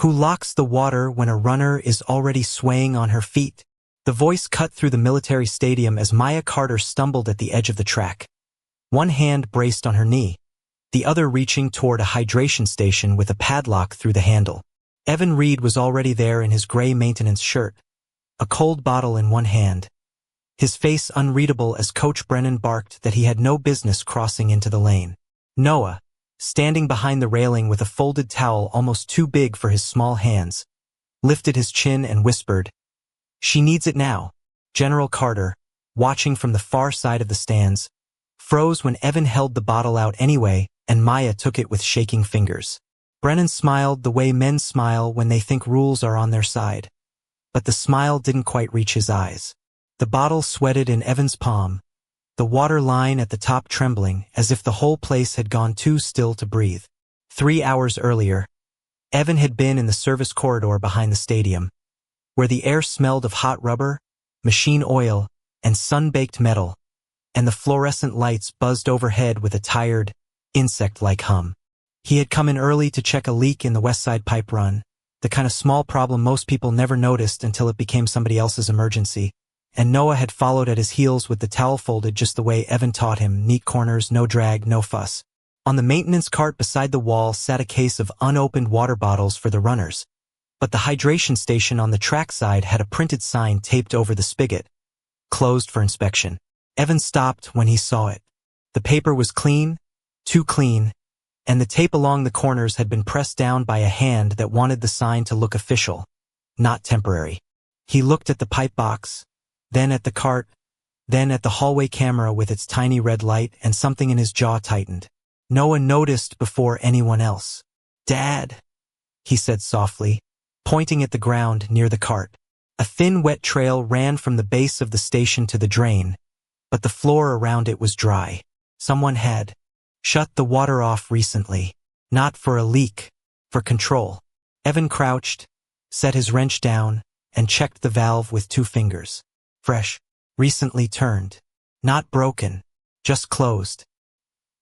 Who locks the water when a runner is already swaying on her feet? The voice cut through the military stadium as Maya Carter stumbled at the edge of the track. One hand braced on her knee, the other reaching toward a hydration station with a padlock through the handle. Evan Reed was already there in his gray maintenance shirt, a cold bottle in one hand, his face unreadable as Coach Brennan barked that he had no business crossing into the lane. Noah, standing behind the railing with a folded towel almost too big for his small hands, lifted his chin and whispered, "She needs it now." General Carter, watching from the far side of the stands, froze when Evan held the bottle out anyway and Maya took it with shaking fingers. Brennan smiled the way men smile when they think rules are on their side. But the smile didn't quite reach his eyes. The bottle sweated in Evan's palm, the water line at the top trembling as if the whole place had gone too still to breathe. 3 hours earlier, Evan had been in the service corridor behind the stadium, where the air smelled of hot rubber, machine oil, and sun-baked metal, and the fluorescent lights buzzed overhead with a tired, insect-like hum. He had come in early to check a leak in the West Side pipe run, the kind of small problem most people never noticed until it became somebody else's emergency, and Noah had followed at his heels with the towel folded just the way Evan taught him, neat corners, no drag, no fuss. On the maintenance cart beside the wall sat a case of unopened water bottles for the runners, but the hydration station on the track side had a printed sign taped over the spigot, closed for inspection. Evan stopped when he saw it. The paper was clean, too clean, and the tape along the corners had been pressed down by a hand that wanted the sign to look official, not temporary. He looked at the pipe box, then at the cart, then at the hallway camera with its tiny red light, and something in his jaw tightened. Noah noticed before anyone else. "Dad," he said softly, pointing at the ground near the cart. A thin wet trail ran from the base of the station to the drain, but the floor around it was dry. Someone had shut the water off recently. Not for a leak, for control. Evan crouched, set his wrench down, and checked the valve with 2 fingers. Fresh, recently turned. Not broken, just closed.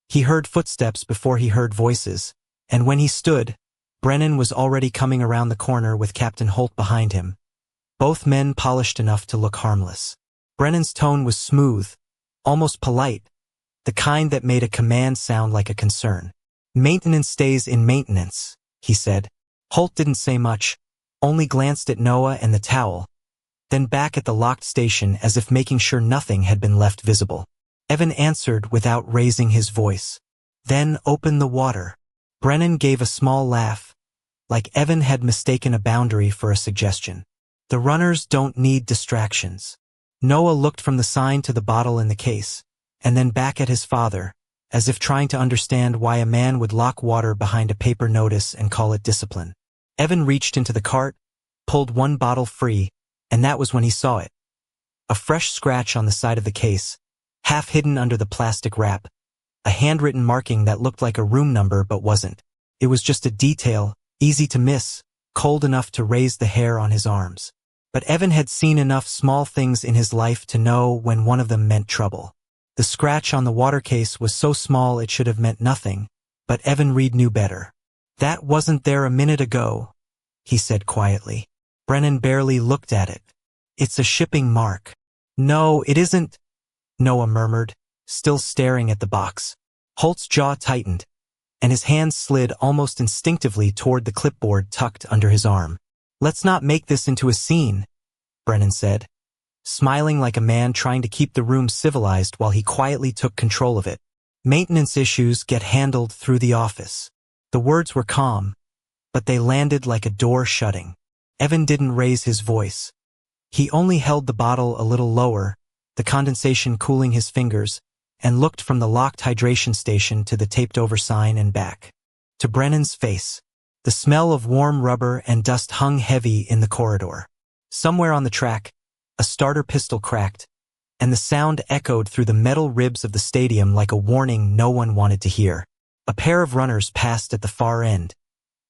He heard footsteps before he heard voices, and when he stood, Brennan was already coming around the corner with Captain Holt behind him. Both men polished enough to look harmless. Brennan's tone was smooth, almost polite, the kind that made a command sound like a concern. "Maintenance stays in maintenance," he said. Holt didn't say much, only glanced at Noah and the towel, then back at the locked station as if making sure nothing had been left visible. Evan answered without raising his voice. "Then open the water." Brennan gave a small laugh, like Evan had mistaken a boundary for a suggestion. "The runners don't need distractions." Noah looked from the sign to the bottle in the case, and then back at his father, as if trying to understand why a man would lock water behind a paper notice and call it discipline. Evan reached into the cart, pulled one bottle free, and that was when he saw it. A fresh scratch on the side of the case, half hidden under the plastic wrap, a handwritten marking that looked like a room number but wasn't. It was just a detail, easy to miss, cold enough to raise the hair on his arms. But Evan had seen enough small things in his life to know when one of them meant trouble. The scratch on the water case was so small it should have meant nothing, but Evan Reed knew better. "That wasn't there a minute ago," he said quietly. Brennan barely looked at it. "It's a shipping mark." "No, it isn't," Noah murmured, still staring at the box. Holt's jaw tightened, and his hand slid almost instinctively toward the clipboard tucked under his arm. "Let's not make this into a scene," Brennan said, smiling like a man trying to keep the room civilized while he quietly took control of it. "Maintenance issues get handled through the office." The words were calm, but they landed like a door shutting. Evan didn't raise his voice. He only held the bottle a little lower, the condensation cooling his fingers, and looked from the locked hydration station to the taped-over sign and back to Brennan's face. The smell of warm rubber and dust hung heavy in the corridor. Somewhere on the track, a starter pistol cracked, and the sound echoed through the metal ribs of the stadium like a warning no one wanted to hear. A pair of runners passed at the far end,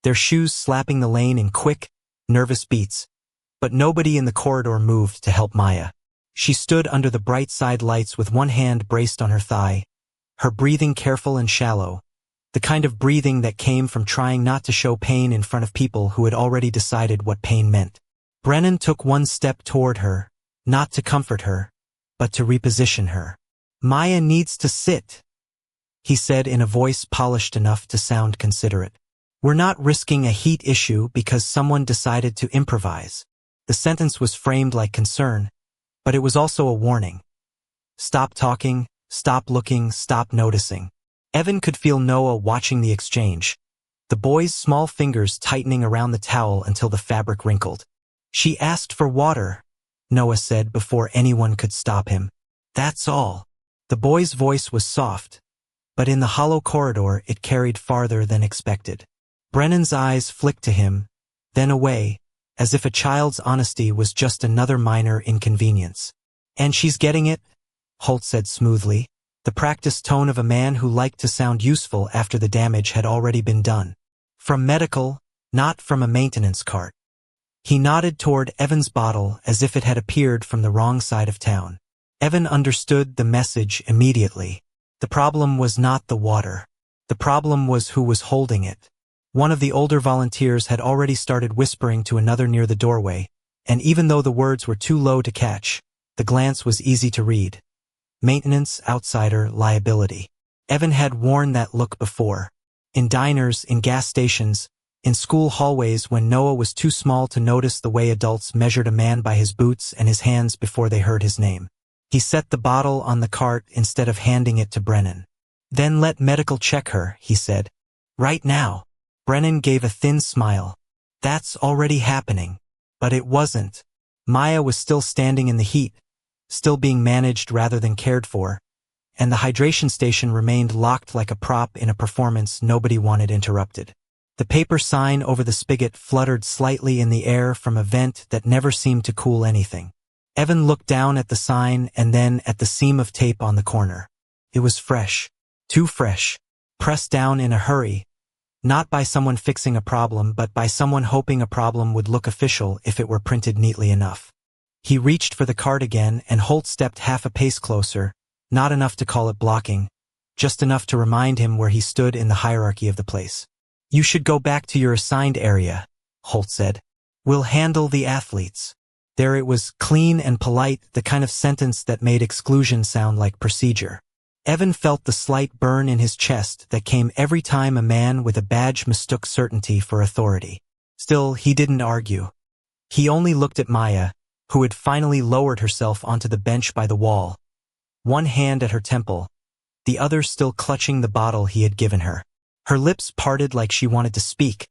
their shoes slapping the lane in quick, nervous beats, but nobody in the corridor moved to help Maya. She stood under the bright side lights with one hand braced on her thigh, her breathing careful and shallow, the kind of breathing that came from trying not to show pain in front of people who had already decided what pain meant. Brennan took one step toward her, not to comfort her, but to reposition her. "Maya needs to sit," he said in a voice polished enough to sound considerate. "We're not risking a heat issue because someone decided to improvise." The sentence was framed like concern, but it was also a warning. Stop talking, stop looking, stop noticing. Evan could feel Noah watching the exchange, the boy's small fingers tightening around the towel until the fabric wrinkled. "She asked for water," Noah said before anyone could stop him. "That's all." The boy's voice was soft, but in the hollow corridor it carried farther than expected. Brennan's eyes flicked to him, then away, as if a child's honesty was just another minor inconvenience. "And she's getting it?" Holt said smoothly, the practiced tone of a man who liked to sound useful after the damage had already been done. "From medical, not from a maintenance cart." He nodded toward Evan's bottle as if it had appeared from the wrong side of town. Evan understood the message immediately. The problem was not the water. The problem was who was holding it. One of the older volunteers had already started whispering to another near the doorway, and even though the words were too low to catch, the glance was easy to read. Maintenance, outsider, liability. Evan had worn that look before. In diners, in gas stations, in school hallways when Noah was too small to notice the way adults measured a man by his boots and his hands before they heard his name. He set the bottle on the cart instead of handing it to Brennan. "Then let medical check her," he said. "Right now." Brennan gave a thin smile. "That's already happening." But it wasn't. Maya was still standing in the heat, still being managed rather than cared for, and the hydration station remained locked like a prop in a performance nobody wanted interrupted. The paper sign over the spigot fluttered slightly in the air from a vent that never seemed to cool anything. Evan looked down at the sign and then at the seam of tape on the corner. It was fresh. Too fresh. Pressed down in a hurry. Not by someone fixing a problem, but by someone hoping a problem would look official if it were printed neatly enough. He reached for the card again, and Holt stepped half a pace closer, not enough to call it blocking, just enough to remind him where he stood in the hierarchy of the place. "You should go back to your assigned area," Holt said. "We'll handle the athletes." There it was, clean and polite, the kind of sentence that made exclusion sound like procedure. Evan felt the slight burn in his chest that came every time a man with a badge mistook certainty for authority. Still, he didn't argue. He only looked at Maya, who had finally lowered herself onto the bench by the wall, one hand at her temple, the other still clutching the bottle he had given her. Her lips parted like she wanted to speak,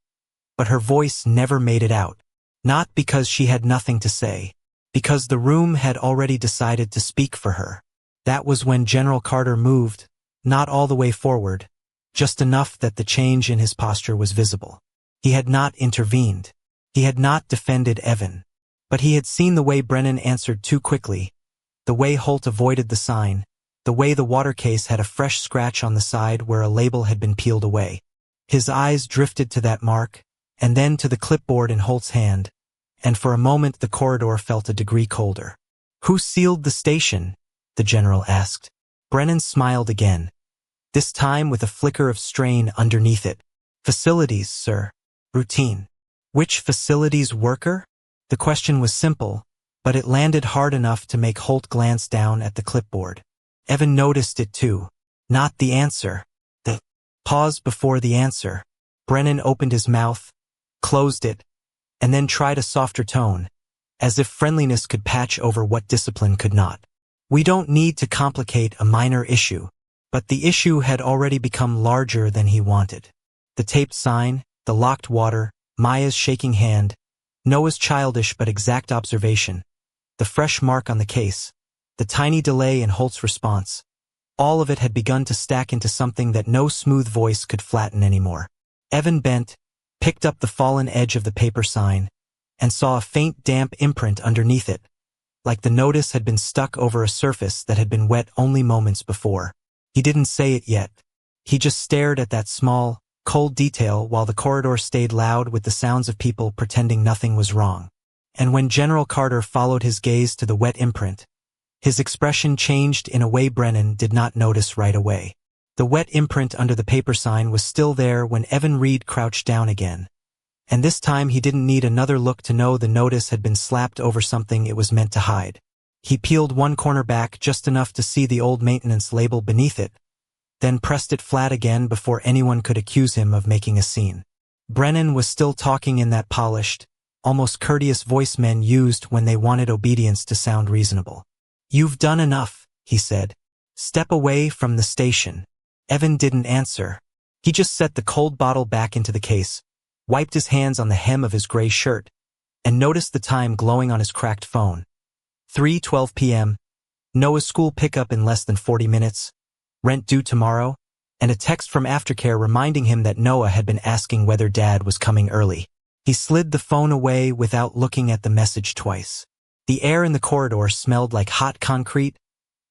but her voice never made it out. Not because she had nothing to say, because the room had already decided to speak for her. That was when General Carter moved, not all the way forward, just enough that the change in his posture was visible. He had not intervened. He had not defended Evan. But he had seen the way Brennan answered too quickly, the way Holt avoided the sign, the way the water case had a fresh scratch on the side where a label had been peeled away. His eyes drifted to that mark, and then to the clipboard in Holt's hand, and for a moment the corridor felt a degree colder. "Who sealed the station?" the general asked. Brennan smiled again, this time with a flicker of strain underneath it. "Facilities, sir. Routine." "Which facilities worker?" The question was simple, but it landed hard enough to make Holt glance down at the clipboard. Evan noticed it too. Not the answer. The pause before the answer. Brennan opened his mouth, closed it, and then tried a softer tone, as if friendliness could patch over what discipline could not. "We don't need to complicate a minor issue." But the issue had already become larger than he wanted. The taped sign, the locked water, Maya's shaking hand, Noah's childish but exact observation, the fresh mark on the case, the tiny delay in Holt's response. All of it had begun to stack into something that no smooth voice could flatten anymore. Evan bent, picked up the fallen edge of the paper sign, and saw a faint damp imprint underneath it, like the notice had been stuck over a surface that had been wet only moments before. He didn't say it yet. He just stared at that small, cold detail while the corridor stayed loud with the sounds of people pretending nothing was wrong. And when General Carter followed his gaze to the wet imprint, his expression changed in a way Brennan did not notice right away. The wet imprint under the paper sign was still there when Evan Reed crouched down again. And this time he didn't need another look to know the notice had been slapped over something it was meant to hide. He peeled one corner back just enough to see the old maintenance label beneath it, then pressed it flat again before anyone could accuse him of making a scene. Brennan was still talking in that polished, almost courteous voice men used when they wanted obedience to sound reasonable. "You've done enough," he said. "Step away from the station." Evan didn't answer. He just set the cold bottle back into the case, wiped his hands on the hem of his gray shirt, and noticed the time glowing on his cracked phone. 3:12 p.m., Noah's school pickup in less than 40 minutes, rent due tomorrow, and a text from Aftercare reminding him that Noah had been asking whether Dad was coming early. He slid the phone away without looking at the message twice. The air in the corridor smelled like hot concrete,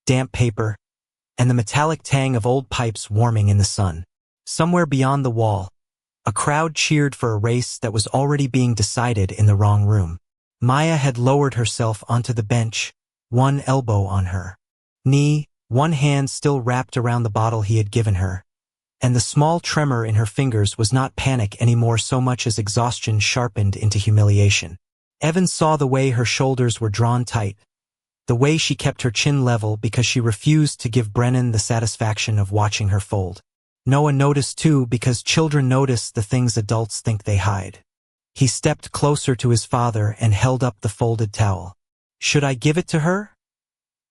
damp paper, and the metallic tang of old pipes warming in the sun. Somewhere beyond the wall, a crowd cheered for a race that was already being decided in the wrong room. Maya had lowered herself onto the bench, one elbow on her knee, one hand still wrapped around the bottle he had given her, and the small tremor in her fingers was not panic anymore so much as exhaustion sharpened into humiliation. Evan saw the way her shoulders were drawn tight, the way she kept her chin level because she refused to give Brennan the satisfaction of watching her fold. Noah noticed too because children notice the things adults think they hide. He stepped closer to his father and held up the folded towel. "Should I give it to her?"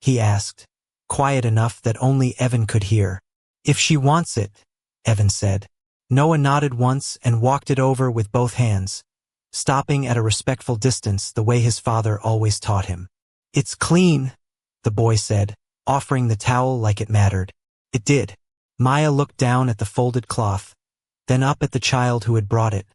he asked, quiet enough that only Evan could hear. "If she wants it," Evan said. Noah nodded once and walked it over with both hands, stopping at a respectful distance the way his father always taught him. "It's clean," the boy said, offering the towel like it mattered. It did. Maya looked down at the folded cloth, then up at the child who had brought it,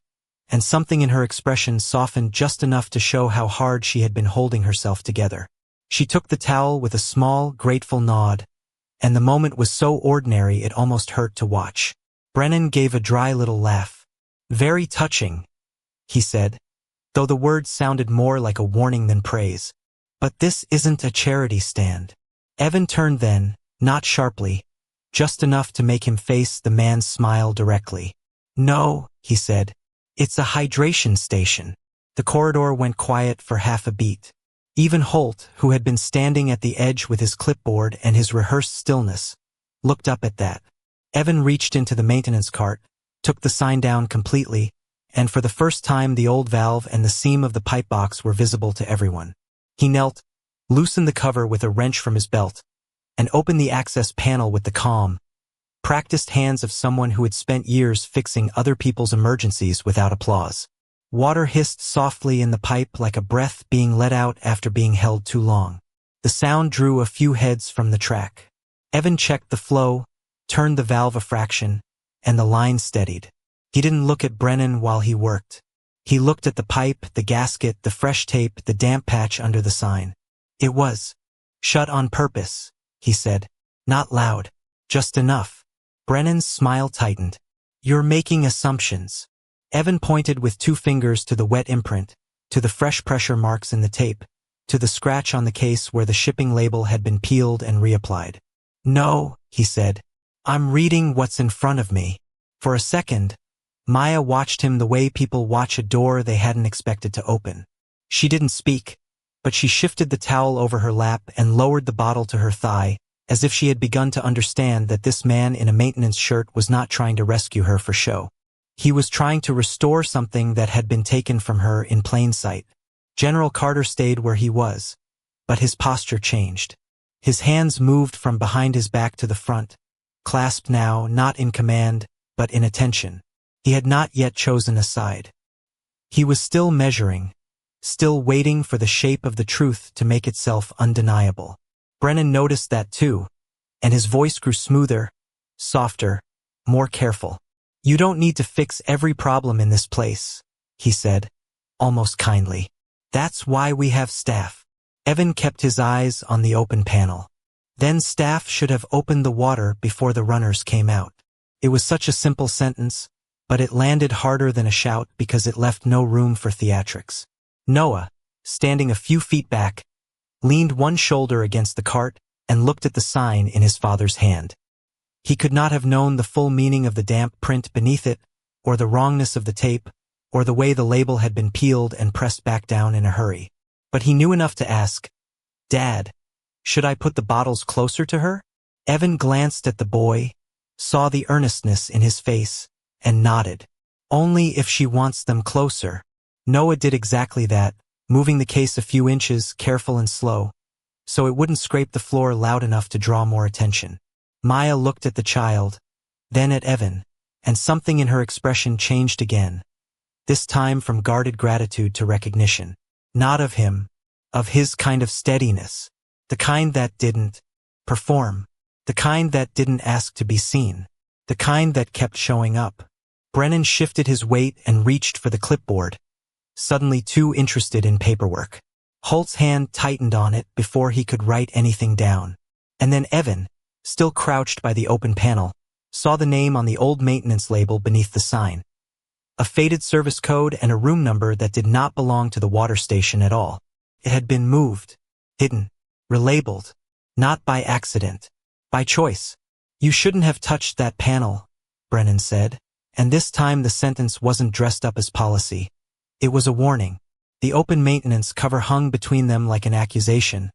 and something in her expression softened just enough to show how hard she had been holding herself together. She took the towel with a small, grateful nod, and the moment was so ordinary it almost hurt to watch. Brennan gave a dry little laugh. "Very touching," he said, though the words sounded more like a warning than praise. "But this isn't a charity stand." Evan turned then, not sharply, just enough to make him face the man's smile directly. "No," he said. "It's a hydration station." The corridor went quiet for half a beat. Even Holt, who had been standing at the edge with his clipboard and his rehearsed stillness, looked up at that. Evan reached into the maintenance cart, took the sign down completely, and for the first time the old valve and the seam of the pipe box were visible to everyone. He knelt, loosened the cover with a wrench from his belt, and opened the access panel with the calm, practiced hands of someone who had spent years fixing other people's emergencies without applause. Water hissed softly in the pipe like a breath being let out after being held too long. The sound drew a few heads from the track. Evan checked the flow, turned the valve a fraction, and the line steadied. He didn't look at Brennan while he worked. He looked at the pipe, the gasket, the fresh tape, the damp patch under the sign. "It was shut on purpose," he said. "Not loud, just enough." Brennan's smile tightened. "You're making assumptions." Evan pointed with two fingers to the wet imprint, to the fresh pressure marks in the tape, to the scratch on the case where the shipping label had been peeled and reapplied. "No," he said. "I'm reading what's in front of me." For a second, Maya watched him the way people watch a door they hadn't expected to open. She didn't speak, but she shifted the towel over her lap and lowered the bottle to her thigh, as if she had begun to understand that this man in a maintenance shirt was not trying to rescue her for show. He was trying to restore something that had been taken from her in plain sight. General Carter stayed where he was, but his posture changed. His hands moved from behind his back to the front, clasped now not in command, but in attention. He had not yet chosen a side. He was still measuring, still waiting for the shape of the truth to make itself undeniable. Brennan noticed that too, and his voice grew smoother, softer, more careful. "You don't need to fix every problem in this place," he said, almost kindly. "That's why we have staff." Evan kept his eyes on the open panel. Then staff should have opened the water before the runners came out. It was such a simple sentence, but it landed harder than a shout because it left no room for theatrics. Noah, standing a few feet back, leaned one shoulder against the cart and looked at the sign in his father's hand. He could not have known the full meaning of the damp print beneath it, or the wrongness of the tape, or the way the label had been peeled and pressed back down in a hurry. But he knew enough to ask, "Dad, should I put the bottles closer to her?" Evan glanced at the boy, saw the earnestness in his face, and nodded. "Only if she wants them closer." Noah did exactly that, moving the case a few inches, careful and slow, so it wouldn't scrape the floor loud enough to draw more attention. Maya looked at the child, then at Evan, and something in her expression changed again, this time from guarded gratitude to recognition. Not of him, of his kind of steadiness, the kind that didn't perform, the kind that didn't ask to be seen, the kind that kept showing up. Brennan shifted his weight and reached for the clipboard, suddenly too interested in paperwork. Holt's hand tightened on it before he could write anything down. And then Evan, still crouched by the open panel, saw the name on the old maintenance label beneath the sign. A faded service code and a room number that did not belong to the water station at all. It had been moved, hidden, relabeled, not by accident, by choice. "You shouldn't have touched that panel," Brennan said, and this time the sentence wasn't dressed up as policy. It was a warning. The open maintenance cover hung between them like an accusation,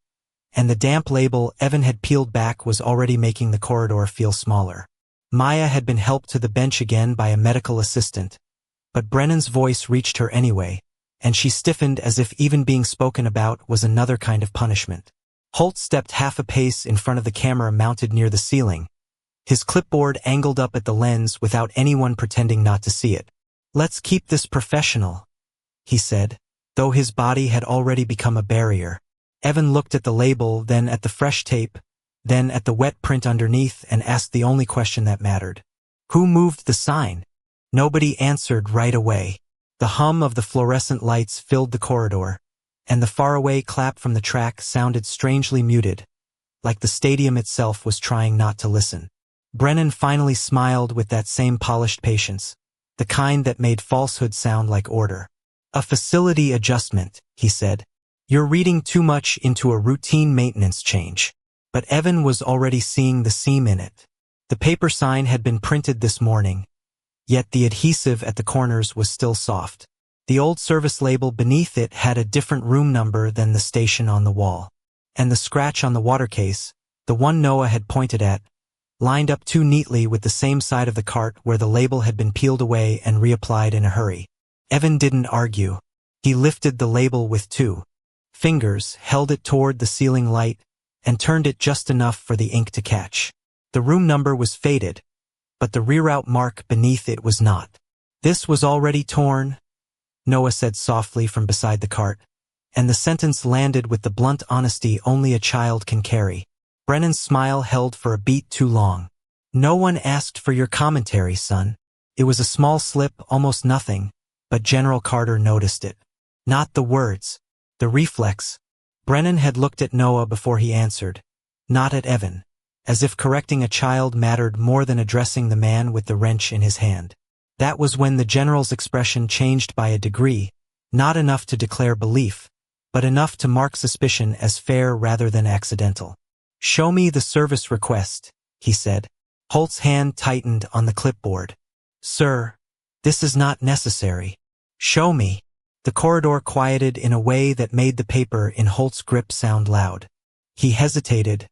and the damp label Evan had peeled back was already making the corridor feel smaller. Maya had been helped to the bench again by a medical assistant, but Brennan's voice reached her anyway, and she stiffened as if even being spoken about was another kind of punishment. Holt stepped half a pace in front of the camera mounted near the ceiling, his clipboard angled up at the lens without anyone pretending not to see it. "Let's keep this professional," he said, though his body had already become a barrier. Evan looked at the label, then at the fresh tape, then at the wet print underneath, and asked the only question that mattered. "Who moved the sign?" Nobody answered right away. The hum of the fluorescent lights filled the corridor, and the faraway clap from the track sounded strangely muted, like the stadium itself was trying not to listen. Brennan finally smiled with that same polished patience, the kind that made falsehood sound like order. "A facility adjustment," he said. "You're reading too much into a routine maintenance change." But Evan was already seeing the seam in it. The paper sign had been printed this morning, yet the adhesive at the corners was still soft. The old service label beneath it had a different room number than the station on the wall. And the scratch on the water case, the one Noah had pointed at, lined up too neatly with the same side of the cart where the label had been peeled away and reapplied in a hurry. Evan didn't argue. He lifted the label with 2 fingers, held it toward the ceiling light, and turned it just enough for the ink to catch. The room number was faded, but the reroute mark beneath it was not. "This was already torn," Noah said softly from beside the cart, and the sentence landed with the blunt honesty only a child can carry. Brennan's smile held for a beat too long. "No one asked for your commentary, son." It was a small slip, almost nothing, but General Carter noticed it. Not the words, the reflex. Brennan had looked at Noah before he answered, not at Evan, as if correcting a child mattered more than addressing the man with the wrench in his hand. That was when the general's expression changed by a degree, not enough to declare belief, but enough to mark suspicion as fair rather than accidental. "Show me the service request," he said. Holt's hand tightened on the clipboard. "Sir, this is not necessary." "Show me." The corridor quieted in a way that made the paper in Holt's grip sound loud. He hesitated,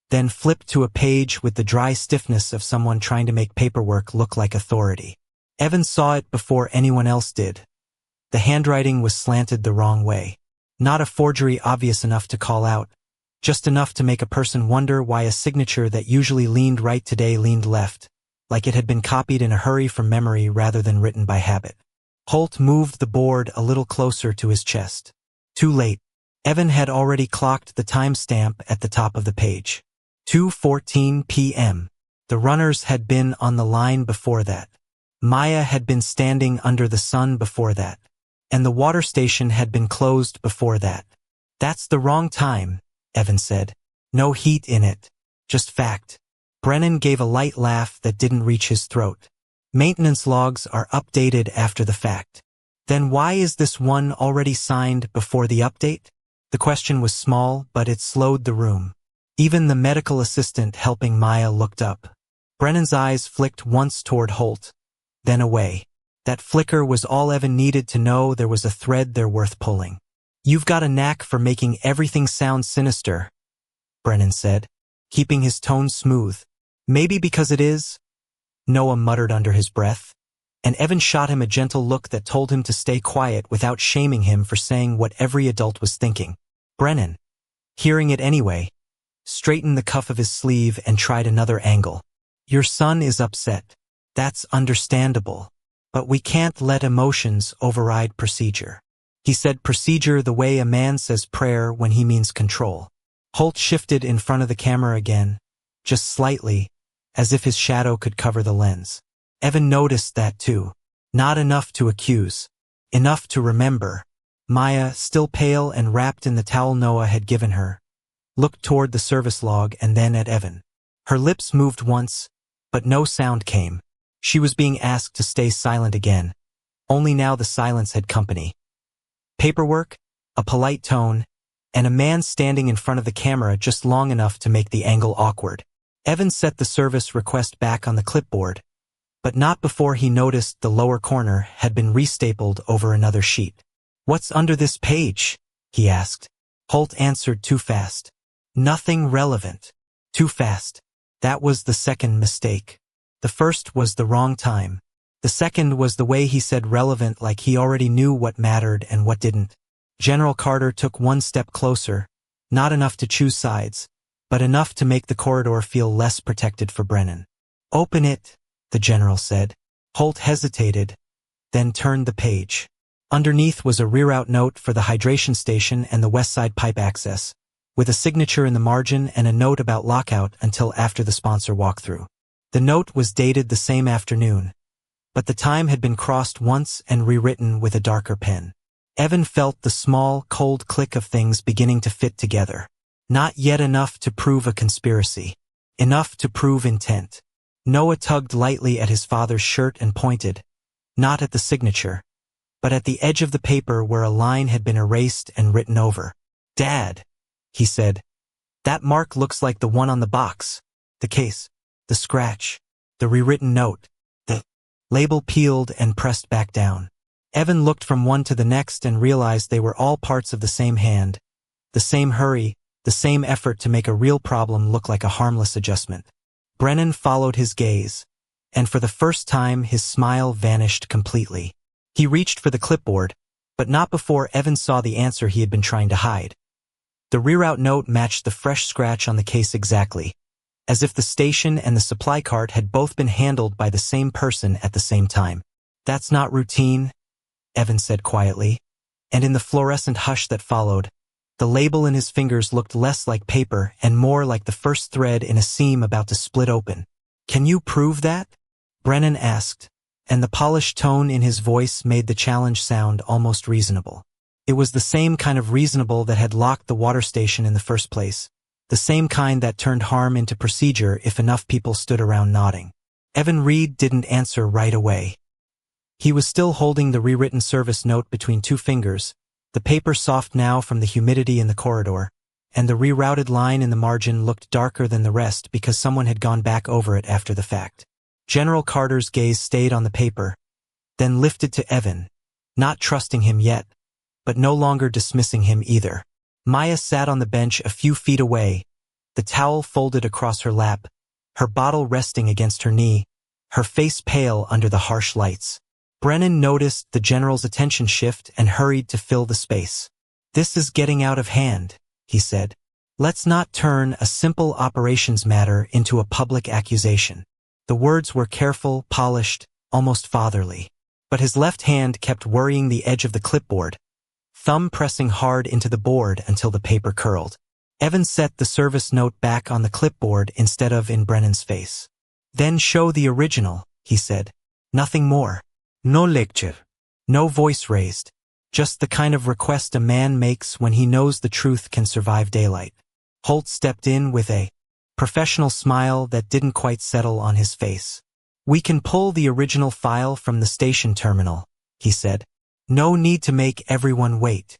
then flipped to a page with the dry stiffness of someone trying to make paperwork look like authority. Evan saw it before anyone else did. The handwriting was slanted the wrong way. Not a forgery obvious enough to call out, just enough to make a person wonder why a signature that usually leaned right today leaned left, like it had been copied in a hurry from memory rather than written by habit. Holt moved the board a little closer to his chest. Too late. Evan had already clocked the timestamp at the top of the page. 2:14 p.m. The runners had been on the line before that. Maya had been standing under the sun before that. And the water station had been closed before that. "That's the wrong time," Evan said. "No heat in it. Just fact." Brennan gave a light laugh that didn't reach his throat. "Maintenance logs are updated after the fact." "Then why is this one already signed before the update?" The question was small, but it slowed the room. Even the medical assistant helping Maya looked up. Brennan's eyes flicked once toward Holt, then away. That flicker was all Evan needed to know there was a thread there worth pulling. "You've got a knack for making everything sound sinister," Brennan said, keeping his tone smooth. "Maybe because it is," Noah muttered under his breath, and Evan shot him a gentle look that told him to stay quiet without shaming him for saying what every adult was thinking. Brennan, hearing it anyway, straightened the cuff of his sleeve and tried another angle. "Your son is upset. That's understandable. But we can't let emotions override procedure." He said procedure the way a man says prayer when he means control. Holt shifted in front of the camera again, just slightly, as if his shadow could cover the lens. Evan noticed that too. Not enough to accuse. Enough to remember. Maya, still pale and wrapped in the towel Noah had given her, looked toward the service log and then at Evan. Her lips moved once, but no sound came. She was being asked to stay silent again. Only now the silence had company. Paperwork, a polite tone, and a man standing in front of the camera just long enough to make the angle awkward. Evan set the service request back on the clipboard, but not before he noticed the lower corner had been restapled over another sheet. "What's under this page?" he asked. Holt answered too fast. "Nothing relevant." Too fast. That was the second mistake. The first was the wrong time. The second was the way he said relevant, like he already knew what mattered and what didn't. General Carter took one step closer, not enough to choose sides, but enough to make the corridor feel less protected for Brennan. "Open it," the general said. Holt hesitated, then turned the page. Underneath was a reroute note for the hydration station and the West Side pipe access, with a signature in the margin and a note about lockout until after the sponsor walkthrough. The note was dated the same afternoon, but the time had been crossed once and rewritten with a darker pen. Evan felt the small, cold click of things beginning to fit together. Not yet enough to prove a conspiracy. Enough to prove intent. Noah tugged lightly at his father's shirt and pointed, not at the signature, but at the edge of the paper where a line had been erased and written over. "Dad," he said, "that mark looks like the one on the box. The case, the scratch, the rewritten note." The label peeled and pressed back down. Evan looked from one to the next and realized they were all parts of the same hand, the same hurry, the same effort to make a real problem look like a harmless adjustment. Brennan followed his gaze, and for the first time his smile vanished completely. He reached for the clipboard, but not before Evan saw the answer he had been trying to hide. The reroute note matched the fresh scratch on the case exactly, as if the station and the supply cart had both been handled by the same person at the same time. "That's not routine," Evan said quietly, and in the fluorescent hush that followed, the label in his fingers looked less like paper and more like the first thread in a seam about to split open. "Can you prove that?" Brennan asked, and the polished tone in his voice made the challenge sound almost reasonable. It was the same kind of reasonable that had locked the water station in the first place, the same kind that turned harm into procedure if enough people stood around nodding. Evan Reed didn't answer right away. He was still holding the rewritten service note between two fingers, the paper soft now from the humidity in the corridor, and the rerouted line in the margin looked darker than the rest because someone had gone back over it after the fact. General Carter's gaze stayed on the paper, then lifted to Evan, not trusting him yet, but no longer dismissing him either. Maya sat on the bench a few feet away, the towel folded across her lap, her bottle resting against her knee, her face pale under the harsh lights. Brennan noticed the general's attention shift and hurried to fill the space. "This is getting out of hand," he said. "Let's not turn a simple operations matter into a public accusation." The words were careful, polished, almost fatherly. But his left hand kept worrying the edge of the clipboard, thumb pressing hard into the board until the paper curled. Evan set the service note back on the clipboard instead of in Brennan's face. "Then show the original," he said. "Nothing more. No lecture. No voice raised. Just the kind of request a man makes when he knows the truth can survive daylight." Holt stepped in with a professional smile that didn't quite settle on his face. "We can pull the original file from the station terminal," he said. "No need to make everyone wait."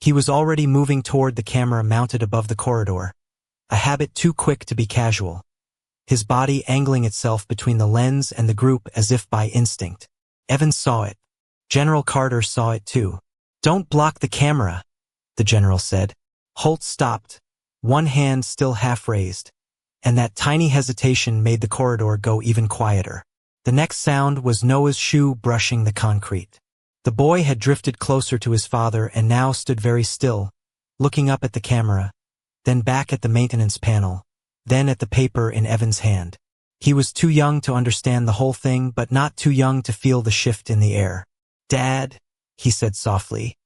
He was already moving toward the camera mounted above the corridor, a habit too quick to be casual. his body angling itself between the lens and the group as if by instinct. Evan saw it. General Carter saw it too. "Don't block the camera," the general said. Holt stopped, one hand still half raised, and that tiny hesitation made the corridor go even quieter. The next sound was Noah's shoe brushing the concrete. The boy had drifted closer to his father and now stood very still, looking up at the camera, then back at the maintenance panel, then at the paper in Evan's hand. He was too young to understand the whole thing, but not too young to feel the shift in the air. "Dad," he said softly,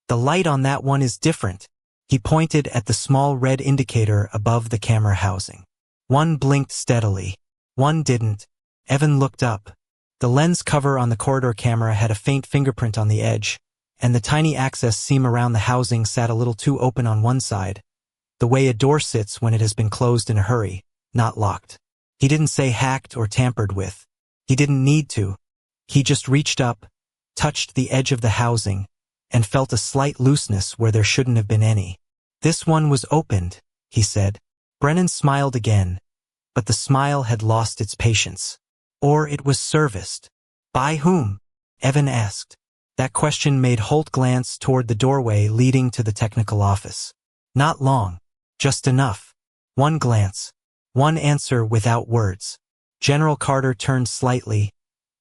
"the light on that one is different." He pointed at the small red indicator above the camera housing. One blinked steadily. One didn't. Evan looked up. The lens cover on the corridor camera had a faint fingerprint on the edge, and the tiny access seam around the housing sat a little too open on one side, the way a door sits when it has been closed in a hurry, not locked. He didn't say hacked or tampered with. He didn't need to. He just reached up, touched the edge of the housing, and felt a slight looseness where there shouldn't have been any. "This one was opened," he said. Brennan smiled again, but the smile had lost its patience. "Or it was serviced." "By whom?" Evan asked. That question made Holt glance toward the doorway leading to the technical office. Not long. Just enough. One glance. One answer without words. General Carter turned slightly,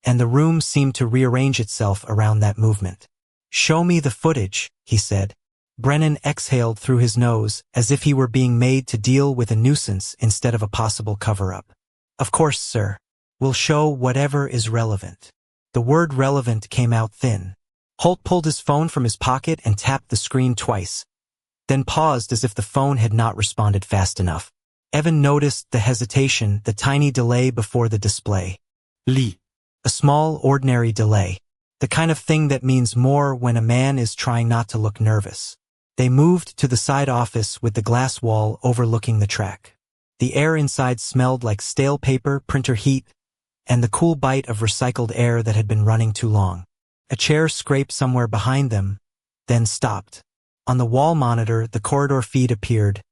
and the room seemed to rearrange itself around that movement. "Show me the footage," he said. Brennan exhaled through his nose as if he were being made to deal with a nuisance instead of a possible cover-up. "Of course, sir. We'll show whatever is relevant." The word relevant came out thin. Holt pulled his phone from his pocket and tapped the screen twice, then paused as if the phone had not responded fast enough. Evan noticed the hesitation, the tiny delay before the display. "Lee." A small, ordinary delay. The kind of thing that means more when a man is trying not to look nervous. They moved to the side office with the glass wall overlooking the track. The air inside smelled like stale paper, printer heat, and the cool bite of recycled air that had been running too long. A chair scraped somewhere behind them, then stopped. On the wall monitor, the corridor feed appeared,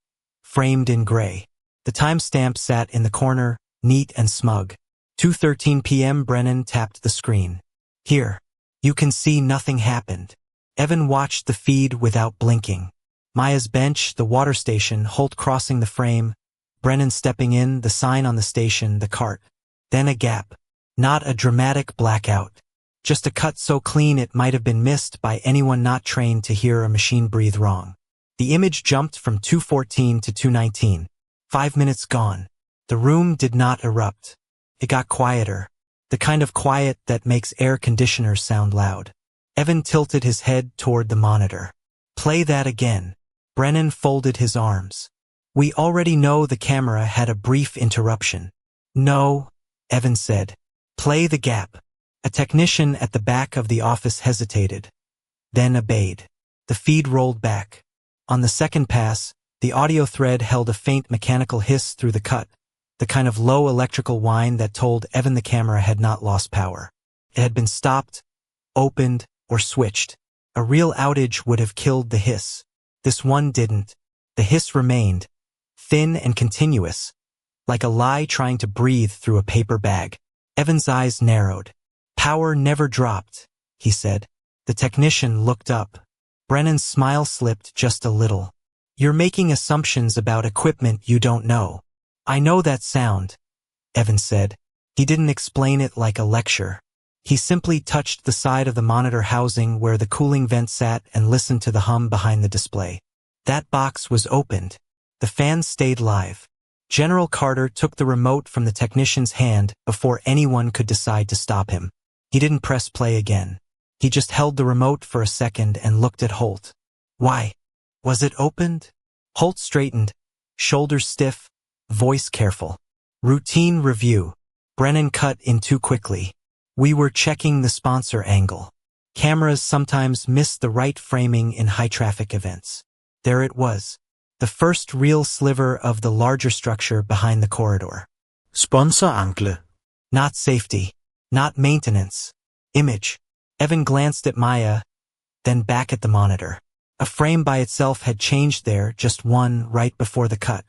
framed in gray. The timestamp sat in the corner, neat and smug. 2:13 p.m. Brennan tapped the screen. "Here. You can see nothing happened." Evan watched the feed without blinking. Maya's bench, the water station, Holt crossing the frame, Brennan stepping in, the sign on the station, the cart. Then a gap. Not a dramatic blackout. Just a cut so clean it might have been missed by anyone not trained to hear a machine breathe wrong. The image jumped from 2:14 to 2:19. 5 minutes gone. The room did not erupt. It got quieter. The kind of quiet that makes air conditioners sound loud. Evan tilted his head toward the monitor. "Play that again." Brennan folded his arms. "We already know the camera had a brief interruption." "No," Evan said. "Play the gap." A technician at the back of the office hesitated, then obeyed. The feed rolled back. On the second pass, the audio thread held a faint mechanical hiss through the cut, the kind of low electrical whine that told Evan the camera had not lost power. It had been stopped, opened, or switched. A real outage would have killed the hiss. This one didn't. The hiss remained, thin and continuous, like a lie trying to breathe through a paper bag. Evan's eyes narrowed. "Power never dropped," he said. The technician looked up. Brennan's smile slipped just a little. "You're making assumptions about equipment you don't know." "I know that sound," Evan said. He didn't explain it like a lecture. He simply touched the side of the monitor housing where the cooling vent sat and listened to the hum behind the display. That box was opened. The fan stayed live. General Carter took the remote from the technician's hand before anyone could decide to stop him. He didn't press play again. He just held the remote for a second and looked at Holt. "Why? Was it opened?" Holt straightened, shoulders stiff, voice careful. "Routine review." Brennan cut in too quickly. "We were checking the sponsor angle. Cameras sometimes miss the right framing in high-traffic events." There it was. The first real sliver of the larger structure behind the corridor. Sponsor angle. Not safety. Not maintenance. Image. Evan glanced at Maya, then back at the monitor. A frame by itself had changed there, just one right before the cut.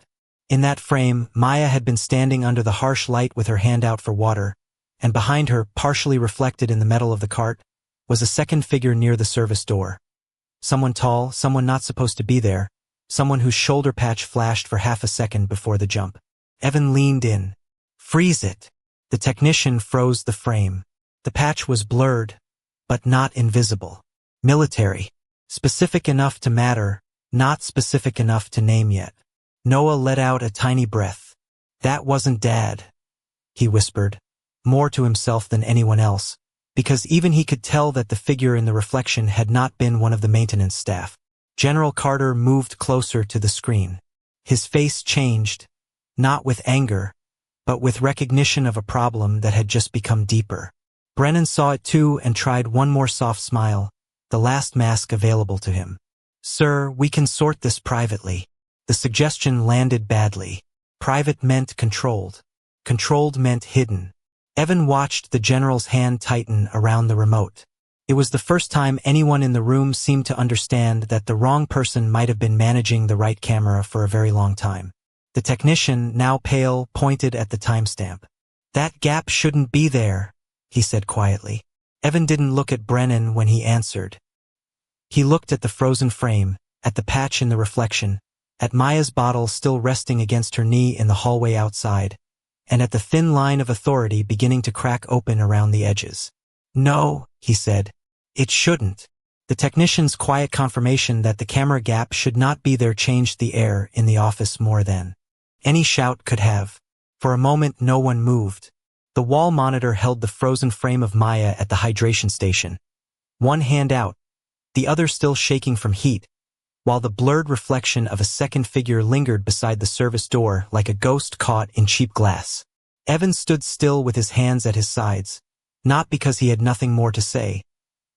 In that frame, Maya had been standing under the harsh light with her hand out for water, and behind her, partially reflected in the metal of the cart, was a second figure near the service door. Someone tall, someone not supposed to be there, someone whose shoulder patch flashed for half a second before the jump. Evan leaned in. "Freeze it." The technician froze the frame. The patch was blurred, but not invisible. Military. Specific enough to matter, not specific enough to name yet. Noah let out a tiny breath. "That wasn't Dad," he whispered, more to himself than anyone else, because even he could tell that the figure in the reflection had not been one of the maintenance staff. General Carter moved closer to the screen. His face changed, not with anger, but with recognition of a problem that had just become deeper. Brennan saw it too and tried one more soft smile, the last mask available to him. "Sir, we can sort this privately." The suggestion landed badly. Private meant controlled. Controlled meant hidden. Evan watched the general's hand tighten around the remote. It was the first time anyone in the room seemed to understand that the wrong person might have been managing the right camera for a very long time. The technician, now pale, pointed at the timestamp. "That gap shouldn't be there," he said quietly. Evan didn't look at Brennan when he answered. He looked at the frozen frame, at the patch in the reflection, at Maya's bottle still resting against her knee in the hallway outside, and at the thin line of authority beginning to crack open around the edges. "No," he said. "It shouldn't." The technician's quiet confirmation that the camera gap should not be there changed the air in the office more than any shout could have. For a moment no one moved. The wall monitor held the frozen frame of Maya at the hydration station, one hand out, the other still shaking from heat, while the blurred reflection of a second figure lingered beside the service door like a ghost caught in cheap glass. Evan stood still with his hands at his sides, not because he had nothing more to say,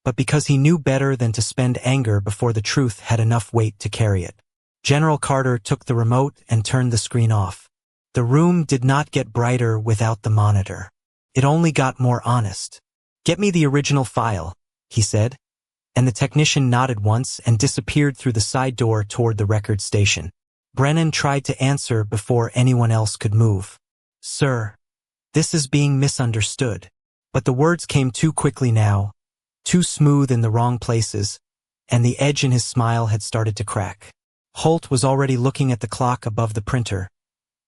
but because he knew better than to spend anger before the truth had enough weight to carry it. General Carter took the remote and turned the screen off. The room did not get brighter without the monitor. It only got more honest. "Get me the original file," he said, and the technician nodded once and disappeared through the side door toward the record station. Brennan tried to answer before anyone else could move. "Sir, this is being misunderstood." But the words came too quickly now, too smooth in the wrong places, and the edge in his smile had started to crack. Holt was already looking at the clock above the printer,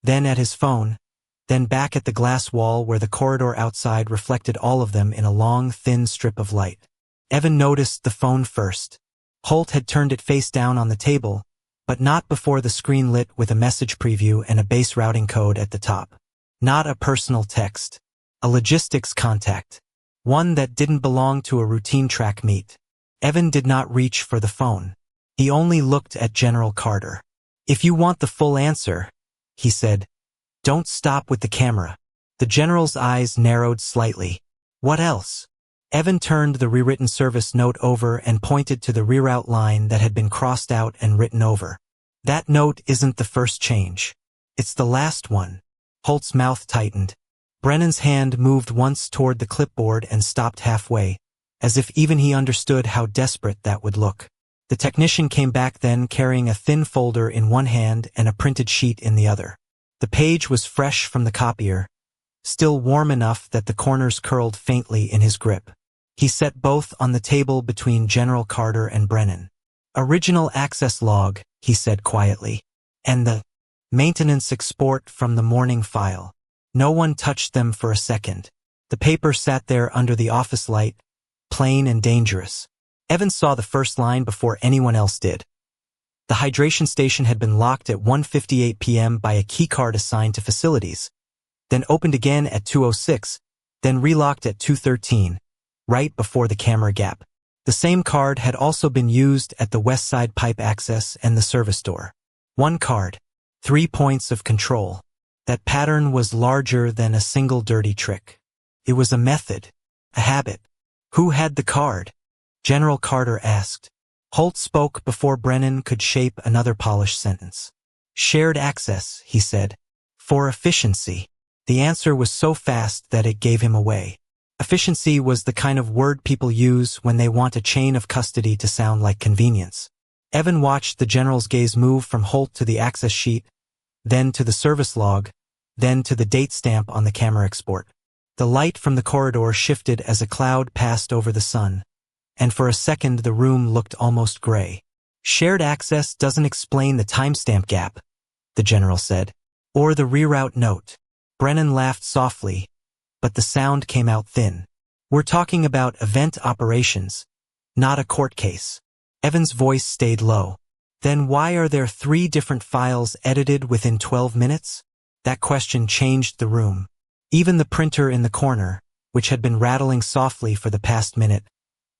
then at his phone, then back at the glass wall where the corridor outside reflected all of them in a long, thin strip of light. Evan noticed the phone first. Holt had turned it face down on the table, but not before the screen lit with a message preview and a base routing code at the top. Not a personal text. A logistics contact. One that didn't belong to a routine track meet. Evan did not reach for the phone. He only looked at General Carter. "If you want the full answer," he said, "don't stop with the camera." The general's eyes narrowed slightly. "What else?" Evan turned the rewritten service note over and pointed to the reroute line that had been crossed out and written over. "That note isn't the first change. It's the last one." Holt's mouth tightened. Brennan's hand moved once toward the clipboard and stopped halfway, as if even he understood how desperate that would look. The technician came back then carrying a thin folder in one hand and a printed sheet in the other. The page was fresh from the copier, still warm enough that the corners curled faintly in his grip. He set both on the table between General Carter and Brennan. "Original access log," he said quietly, "and the maintenance export from the morning file." No one touched them for a second. The paper sat there under the office light, plain and dangerous. Evan saw the first line before anyone else did. The hydration station had been locked at 1:58 p.m. by a keycard assigned to facilities, then opened again at 2:06, then relocked at 2:13, right before the camera gap. The same card had also been used at the west side pipe access and the service door. One card, 3 points of control. That pattern was larger than a single dirty trick. It was a method, a habit. Who had the card? General Carter asked. Holt spoke before Brennan could shape another polished sentence. "Shared access," he said. "For efficiency." The answer was so fast that it gave him away. Efficiency was the kind of word people use when they want a chain of custody to sound like convenience. Evan watched the general's gaze move from Holt to the access sheet, then to the service log, then to the date stamp on the camera export. The light from the corridor shifted as a cloud passed over the sun, and for a second the room looked almost gray. Shared access doesn't explain the timestamp gap, the general said, or the reroute note. Brennan laughed softly, but the sound came out thin. We're talking about event operations, not a court case. Evan's voice stayed low. Then why are there 3 different files edited within 12 minutes? That question changed the room. Even the printer in the corner, which had been rattling softly for the past minute,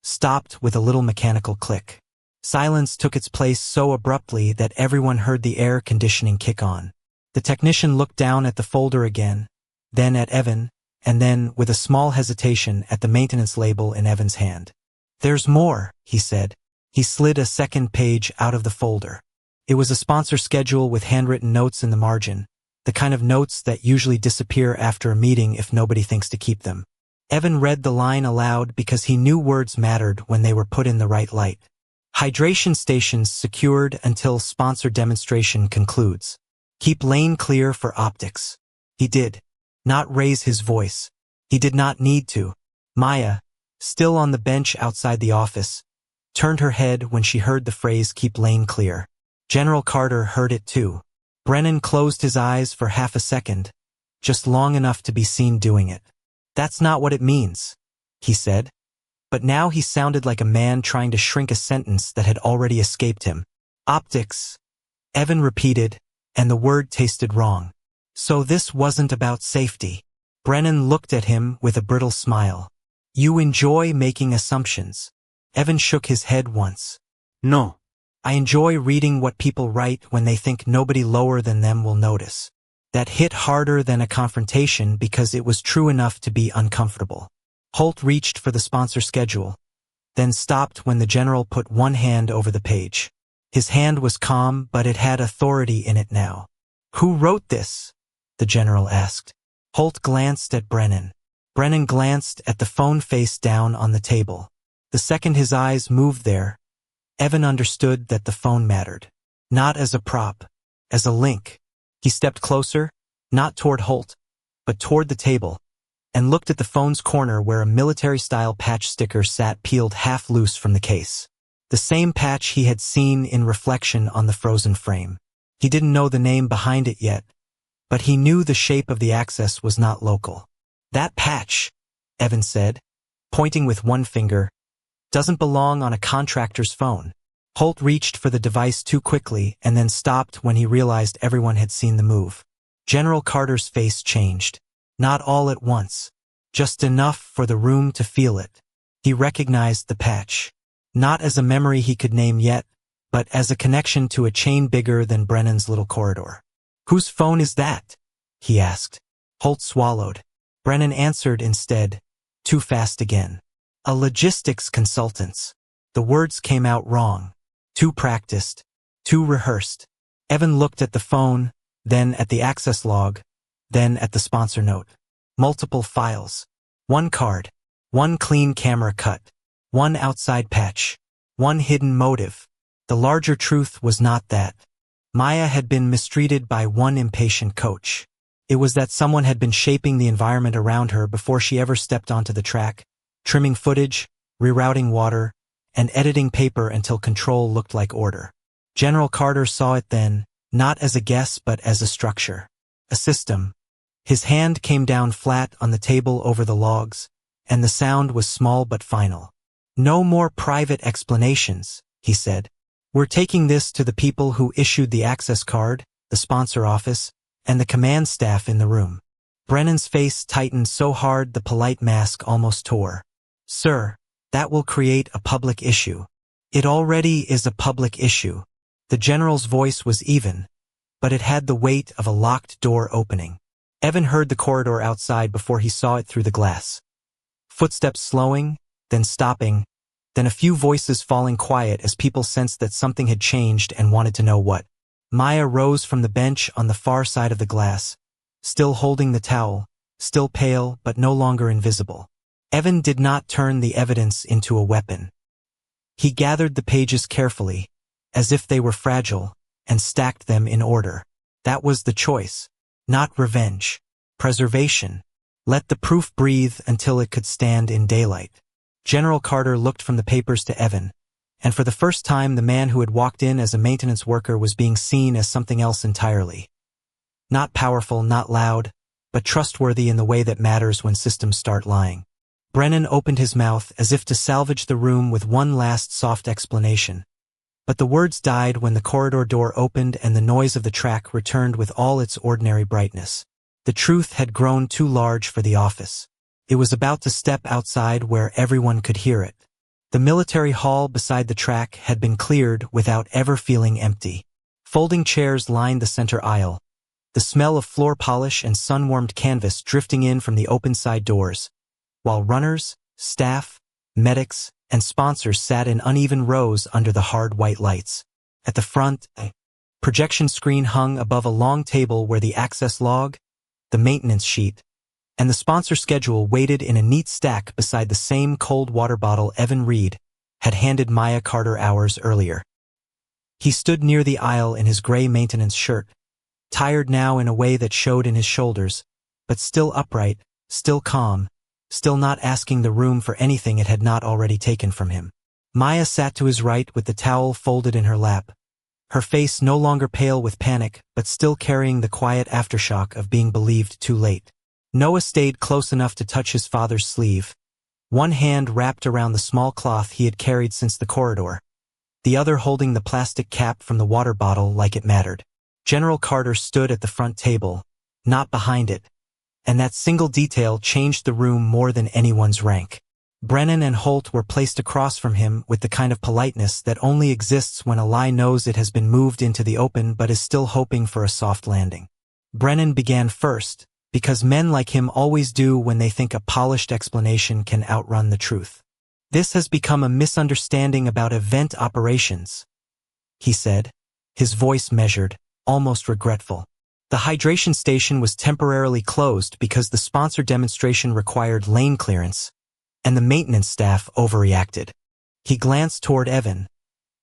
stopped with a little mechanical click. Silence took its place so abruptly that everyone heard the air conditioning kick on. The technician looked down at the folder again, then at Evan, and then, with a small hesitation, at the maintenance label in Evan's hand. There's more, he said. He slid a second page out of the folder. It was a sponsor schedule with handwritten notes in the margin, the kind of notes that usually disappear after a meeting if nobody thinks to keep them. Evan read the line aloud because he knew words mattered when they were put in the right light. Hydration stations secured until sponsor demonstration concludes. Keep lane clear for optics. He did not raise his voice. He did not need to. Maya, still on the bench outside the office, turned her head when she heard the phrase keep lane clear. General Carter heard it too. Brennan closed his eyes for half a second, just long enough to be seen doing it. That's not what it means, he said. But now he sounded like a man trying to shrink a sentence that had already escaped him. Optics, Evan repeated, and the word tasted wrong. So this wasn't about safety. Brennan looked at him with a brittle smile. You enjoy making assumptions. Evan shook his head once. No. I enjoy reading what people write when they think nobody lower than them will notice. That hit harder than a confrontation because it was true enough to be uncomfortable. Holt reached for the sponsor schedule, then stopped when the general put one hand over the page. His hand was calm, but it had authority in it now. Who wrote this? The general asked. Holt glanced at Brennan. Brennan glanced at the phone face down on the table. The second his eyes moved there, Evan understood that the phone mattered. Not as a prop, as a link. He stepped closer, not toward Holt, but toward the table, and looked at the phone's corner where a military-style patch sticker sat peeled half loose from the case. The same patch he had seen in reflection on the frozen frame. He didn't know the name behind it yet, but he knew the shape of the access was not local. That patch, Evan said, pointing with one finger, doesn't belong on a contractor's phone. Holt reached for the device too quickly and then stopped when he realized everyone had seen the move. General Carter's face changed. Not all at once, just enough for the room to feel it. He recognized the patch. Not as a memory he could name yet, but as a connection to a chain bigger than Brennan's little corridor. Whose phone is that? He asked. Holt swallowed. Brennan answered instead, too fast again. A logistics consultant's. The words came out wrong. Too practiced. Too rehearsed. Evan looked at the phone, then at the access log, then at the sponsor note. Multiple files. One card. One clean camera cut. One outside patch. One hidden motive. The larger truth was not that. Maya had been mistreated by one impatient coach. It was that someone had been shaping the environment around her before she ever stepped onto the track, trimming footage, rerouting water, and editing paper until control looked like order. General Carter saw it then, not as a guess but as a structure. A system. His hand came down flat on the table over the logs, and the sound was small but final. No more private explanations, he said. We're taking this to the people who issued the access card, the sponsor office, and the command staff in the room. Brennan's face tightened so hard the polite mask almost tore. Sir, that will create a public issue. It already is a public issue. The general's voice was even, but it had the weight of a locked door opening. Evan heard the corridor outside before he saw it through the glass. Footsteps slowing, then stopping, then a few voices falling quiet as people sensed that something had changed and wanted to know what. Maya rose from the bench on the far side of the glass, still holding the towel, still pale but no longer invisible. Evan did not turn the evidence into a weapon. He gathered the pages carefully, as if they were fragile, and stacked them in order. That was the choice. Not revenge. Preservation. Let the proof breathe until it could stand in daylight. General Carter looked from the papers to Evan, and for the first time the man who had walked in as a maintenance worker was being seen as something else entirely. Not powerful, not loud, but trustworthy in the way that matters when systems start lying. Brennan opened his mouth as if to salvage the room with one last soft explanation. But the words died when the corridor door opened and the noise of the track returned with all its ordinary brightness. The truth had grown too large for the office. It was about to step outside where everyone could hear it. The military hall beside the track had been cleared without ever feeling empty. Folding chairs lined the center aisle, the smell of floor polish and sun-warmed canvas drifting in from the open side doors, while runners, staff, medics, and sponsors sat in uneven rows under the hard white lights. At the front, a projection screen hung above a long table where the access log, the maintenance sheet, and the sponsor schedule waited in a neat stack beside the same cold water bottle Evan Reed had handed Maya Carter hours earlier. He stood near the aisle in his gray maintenance shirt, tired now in a way that showed in his shoulders, but still upright, still calm, still not asking the room for anything it had not already taken from him. Maya sat to his right with the towel folded in her lap, her face no longer pale with panic but still carrying the quiet aftershock of being believed too late. Noah stayed close enough to touch his father's sleeve, one hand wrapped around the small cloth he had carried since the corridor, the other holding the plastic cap from the water bottle like it mattered. General Carter stood at the front table, not behind it, and that single detail changed the room more than anyone's rank. Brennan and Holt were placed across from him with the kind of politeness that only exists when a lie knows it has been moved into the open but is still hoping for a soft landing. Brennan began first, because men like him always do when they think a polished explanation can outrun the truth. "This has become a misunderstanding about event operations," he said, his voice measured, almost regretful. The hydration station was temporarily closed because the sponsor demonstration required lane clearance, and the maintenance staff overreacted. He glanced toward Evan,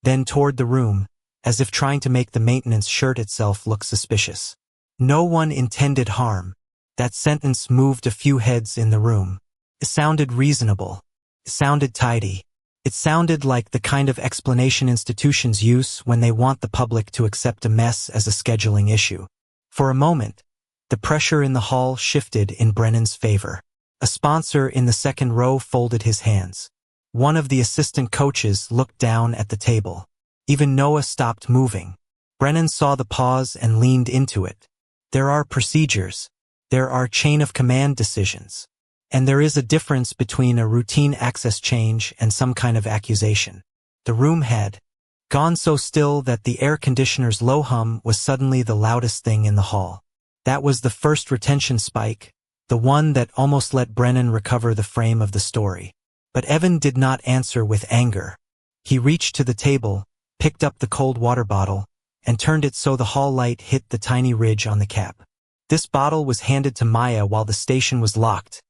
then toward the room, as if trying to make the maintenance shirt itself look suspicious. No one intended harm. That sentence moved a few heads in the room. It sounded reasonable. It sounded tidy. It sounded like the kind of explanation institutions use when they want the public to accept a mess as a scheduling issue. For a moment, the pressure in the hall shifted in Brennan's favor. A sponsor in the second row folded his hands. One of the assistant coaches looked down at the table. Even Noah stopped moving. Brennan saw the pause and leaned into it. There are procedures. There are chain-of-command decisions. And there is a difference between a routine access change and some kind of accusation. The room had gone so still that the air conditioner's low hum was suddenly the loudest thing in the hall. That was the first retention spike, the one that almost let Brennan recover the frame of the story. But Evan did not answer with anger. He reached to the table, picked up the cold water bottle, and turned it so the hall light hit the tiny ridge on the cap. "This bottle was handed to Maya while the station was locked,"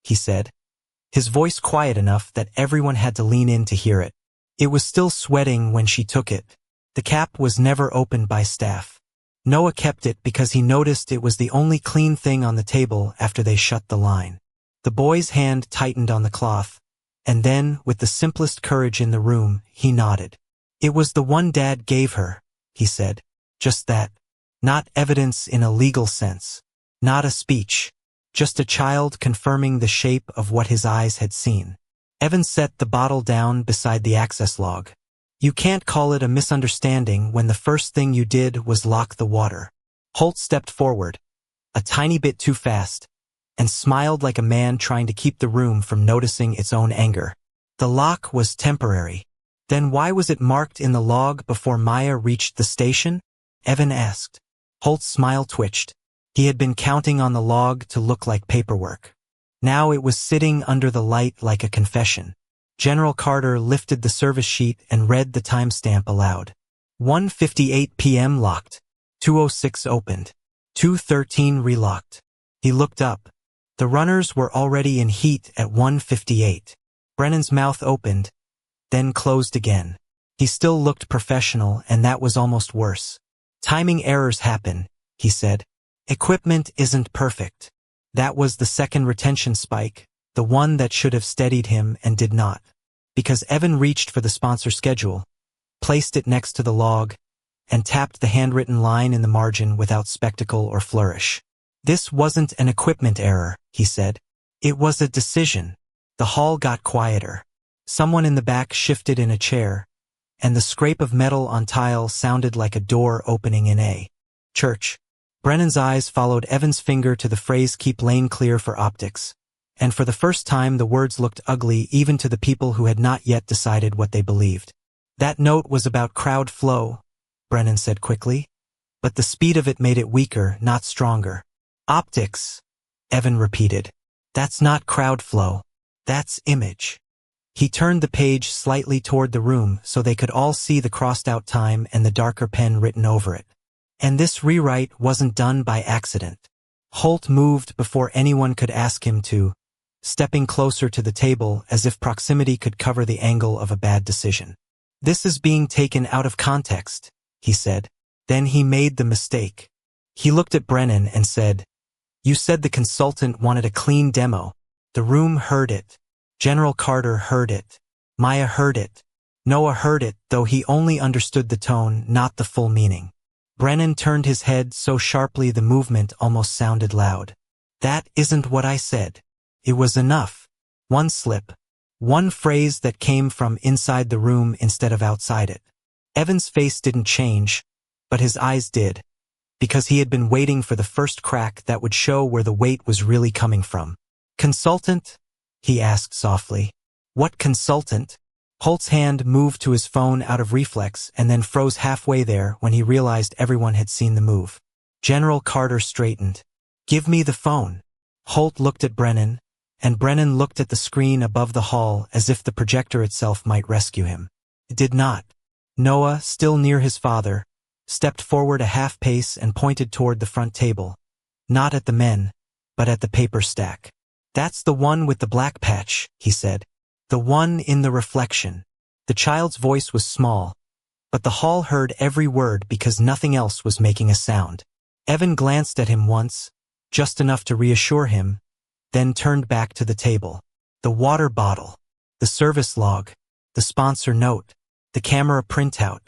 he said, his voice quiet enough that everyone had to lean in to hear it. "It was still sweating when she took it. The cap was never opened by staff. Noah kept it because he noticed it was the only clean thing on the table after they shut the line." The boy's hand tightened on the cloth, and then, with the simplest courage in the room, he nodded. "It was the one Dad gave her," he said. "Just that. Not evidence in a legal sense. Not a speech. Just a child confirming the shape of what his eyes had seen." Evan set the bottle down beside the access log. "You can't call it a misunderstanding when the first thing you did was lock the water." Holt stepped forward, a tiny bit too fast, and smiled like a man trying to keep the room from noticing its own anger. "The lock was temporary. Then why was it marked in the log before Maya reached the station?" Evan asked. Holt's smile twitched. He had been counting on the log to look like paperwork. Now it was sitting under the light like a confession. General Carter lifted the service sheet and read the timestamp aloud. 1:58 p.m. locked. 2:06 opened. 2:13 relocked. He looked up. The runners were already in heat at 1:58. Brennan's mouth opened, then closed again. He still looked professional, and that was almost worse. "Timing errors happen," he said. Equipment isn't perfect. That was the second retention spike, the one that should have steadied him and did not. Because Evan reached for the sponsor schedule, placed it next to the log, and tapped the handwritten line in the margin without spectacle or flourish. This wasn't an equipment error, he said. It was a decision. The hall got quieter. Someone in the back shifted in a chair, and the scrape of metal on tile sounded like a door opening in a church. Brennan's eyes followed Evan's finger to the phrase "keep lane clear for optics," and for the first time the words looked ugly even to the people who had not yet decided what they believed. That note was about crowd flow, Brennan said quickly, but the speed of it made it weaker, not stronger. Optics, Evan repeated. That's not crowd flow. That's image. He turned the page slightly toward the room so they could all see the crossed-out time and the darker pen written over it. And this rewrite wasn't done by accident. Holt moved before anyone could ask him to, stepping closer to the table as if proximity could cover the angle of a bad decision. This is being taken out of context, he said. Then he made the mistake. He looked at Brennan and said, You said the consultant wanted a clean demo. The room heard it. General Carter heard it. Maya heard it. Noah heard it, though he only understood the tone, not the full meaning. Brennan turned his head so sharply the movement almost sounded loud. That isn't what I said. It was enough. One slip. One phrase that came from inside the room instead of outside it. Evan's face didn't change, but his eyes did, because he had been waiting for the first crack that would show where the weight was really coming from. Consultant? He asked softly. What consultant? Holt's hand moved to his phone out of reflex and then froze halfway there when he realized everyone had seen the move. General Carter straightened. Give me the phone. Holt looked at Brennan, and Brennan looked at the screen above the hall as if the projector itself might rescue him. It did not. Noah, still near his father, stepped forward a half pace and pointed toward the front table. Not at the men, but at the paper stack. That's the one with the black patch, he said. The one in the reflection. The child's voice was small, but the hall heard every word because nothing else was making a sound. Evan glanced at him once, just enough to reassure him, then turned back to the table. The water bottle, the service log, the sponsor note, the camera printout,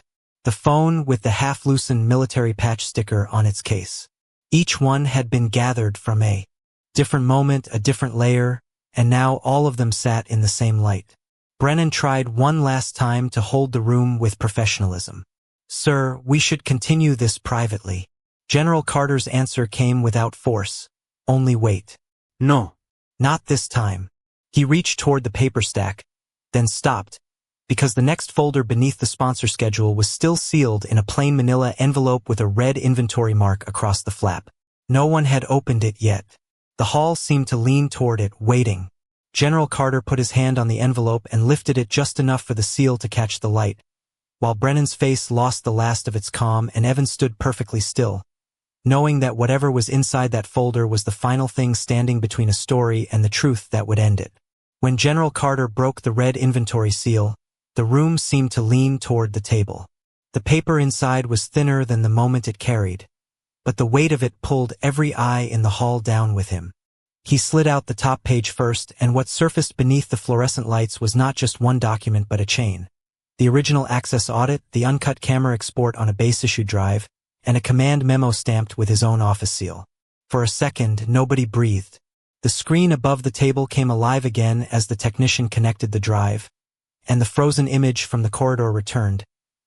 the phone with the half-loosened military patch sticker on its case. Each one had been gathered from a different moment, a different layer, and now all of them sat in the same light. Brennan tried one last time to hold the room with professionalism. Sir, we should continue this privately. General Carter's answer came without force. Only wait. No. Not this time. He reached toward the paper stack, then stopped, because the next folder beneath the sponsor schedule was still sealed in a plain manila envelope with a red inventory mark across the flap. No one had opened it yet. The hall seemed to lean toward it, waiting. General Carter put his hand on the envelope and lifted it just enough for the seal to catch the light, while Brennan's face lost the last of its calm and Evan stood perfectly still, knowing that whatever was inside that folder was the final thing standing between a story and the truth that would end it. When General Carter broke the red inventory seal, the room seemed to lean toward the table. The paper inside was thinner than the moment it carried, but the weight of it pulled every eye in the hall down with him. He slid out the top page first, and what surfaced beneath the fluorescent lights was not just one document but a chain. The original access audit, the uncut camera export on a base-issue drive, and a command memo stamped with his own office seal. For a second, nobody breathed. The screen above the table came alive again as the technician connected the drive, and the frozen image from the corridor returned,